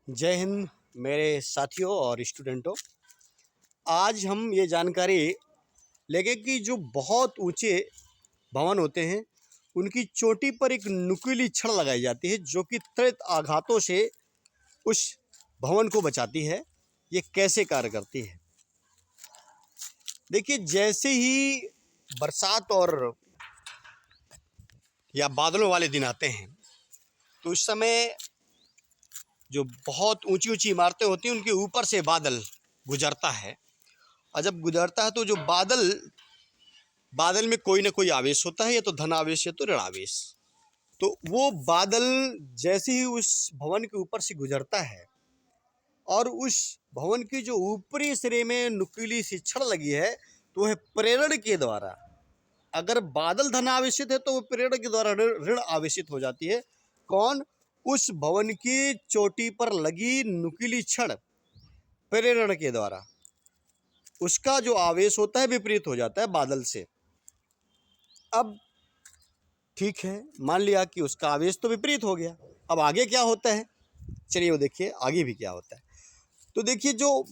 जय हिंद मेरे साथियों और स्टूडेंटों। आज हम ये जानकारी लेंगे कि जो बहुत ऊंचे भवन होते हैं उनकी चोटी पर एक नुकीली छड़ लगाई जाती है जो कि त्वरित आघातों से उस भवन को बचाती है। ये कैसे कार्य करती है? देखिए, जैसे ही बरसात और या बादलों वाले दिन आते हैं तो उस समय जो बहुत ऊंची ऊंची इमारतें होती हैं उनके ऊपर से बादल गुजरता है। और जब गुजरता है तो जो बादल में कोई ना कोई आवेश होता है, या तो धन आवेश या तो ऋण आवेश। तो वो बादल जैसे ही उस भवन के ऊपर से गुजरता है और उस भवन की जो ऊपरी सिरे में नुकीली सी छड़ लगी है तो वह प्रेरण के द्वारा, अगर बादल धन आवेशित है तो वो प्रेरण के द्वारा ऋण आवेशित हो जाती है। कौन? उस भवन की चोटी पर लगी नुकीली छड़ प्रेरण के द्वारा उसका जो आवेश होता है विपरीत हो जाता है बादल से। अब ठीक है, मान लिया कि उसका आवेश तो विपरीत हो गया। अब आगे क्या होता है, चलिए वो देखिए आगे भी क्या होता है। तो देखिए, जो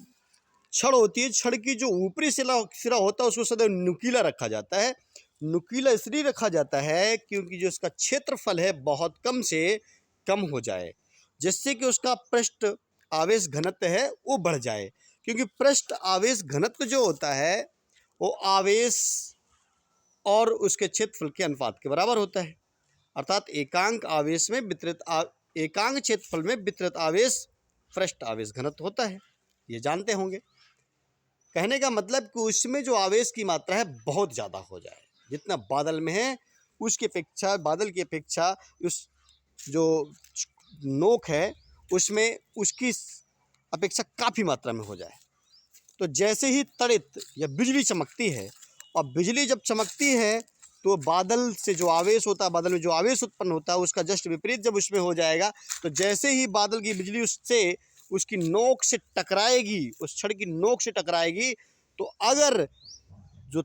छड़ होती है, छड़ की जो ऊपरी सिरा होता है उसको सदैव नुकीला रखा जाता है। नुकीला इसलिए रखा जाता है क्योंकि जो उसका क्षेत्रफल है बहुत कम से कम हो जाए, जिससे कि उसका पृष्ठ आवेश घनत्व है वो बढ़ जाए। क्योंकि पृष्ठ आवेश घनत्व जो होता है वो आवेश और उसके क्षेत्रफल के अनुपात के बराबर होता है। अर्थात एकांक क्षेत्रफल में वितरित आवेश पृष्ठ आवेश घनत्व होता है। ये जानते होंगे। कहने का मतलब कि उसमें जो आवेश की मात्रा है बहुत ज़्यादा हो जाए, जितना बादल में है उसकी अपेक्षा, बादल की अपेक्षा उस जो नोक है उसमें उसकी अपेक्षा काफ़ी मात्रा में हो जाए। तो जैसे ही तड़ित या बिजली चमकती है, और बिजली जब चमकती है तो बादल से जो आवेश होता है, बादल में जो आवेश उत्पन्न होता है उसका जस्ट विपरीत जब उसमें हो जाएगा, तो जैसे ही बादल की बिजली उससे उसकी नोक से टकराएगी, उस छड़ की नोक से टकराएगी, तो अगर जो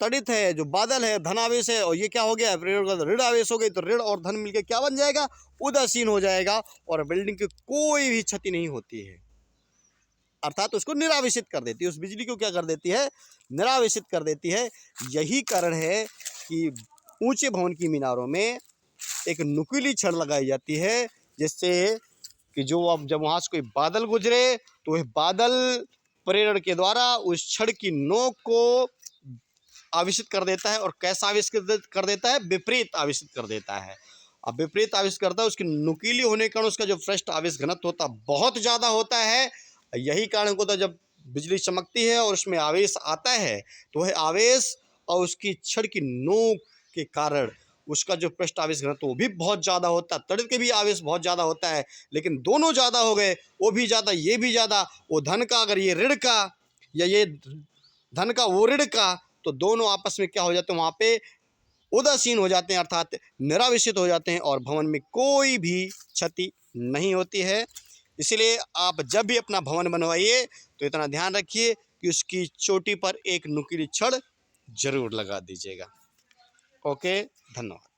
तड़ित है, जो बादल है, धन आवेश है, और ये क्या हो गया, ऋण आवेश हो गई, तो ऋण और धन मिलकर क्या बन जाएगा, उदासीन हो जाएगा और बिल्डिंग की कोई भी क्षति नहीं होती है। अर्थात उसको निरावेशित कर देती है, उस बिजली को क्या कर देती है, निरावेशित कर देती है। यही कारण है कि ऊंचे भवन की मीनारों में एक नुकीली छड़ लगाई जाती है, जिससे कि जो अब जब वहाँ से कोई बादल गुजरे तो वह बादल प्रेरण के द्वारा उस छड़ की नोक को आवेशित कर देता है। और कैसा आवेशित कर देता है? विपरीत आवेशित कर देता है। अब विपरीत आवेशित करता है, उसकी नुकीली होने के कारण उसका जो पृष्ठ आवेश घनत्व होता है बहुत ज़्यादा होता है। यही कारण होता है जब बिजली चमकती है और उसमें आवेश आता है तो वह आवेश और उसकी छड़ की नोक के कारण उसका जो पृष्ठ आवेश घनत्व वो भी बहुत ज़्यादा होता है। तड़ित के भी आवेश बहुत ज़्यादा होता है, लेकिन दोनों ज़्यादा हो गए, वो भी ज़्यादा ये भी ज़्यादा। वो धन का अगर ये ऋण का, या ये धन का वो ऋण का, तो दोनों आपस में क्या हो जाते हैं, वहाँ पे उदासीन हो जाते हैं, अर्थात निरावेशित हो जाते हैं और भवन में कोई भी क्षति नहीं होती है। इसलिए आप जब भी अपना भवन बनवाइए तो इतना ध्यान रखिए कि उसकी चोटी पर एक नुकीली छड़ जरूर लगा दीजिएगा। ओके, धन्यवाद।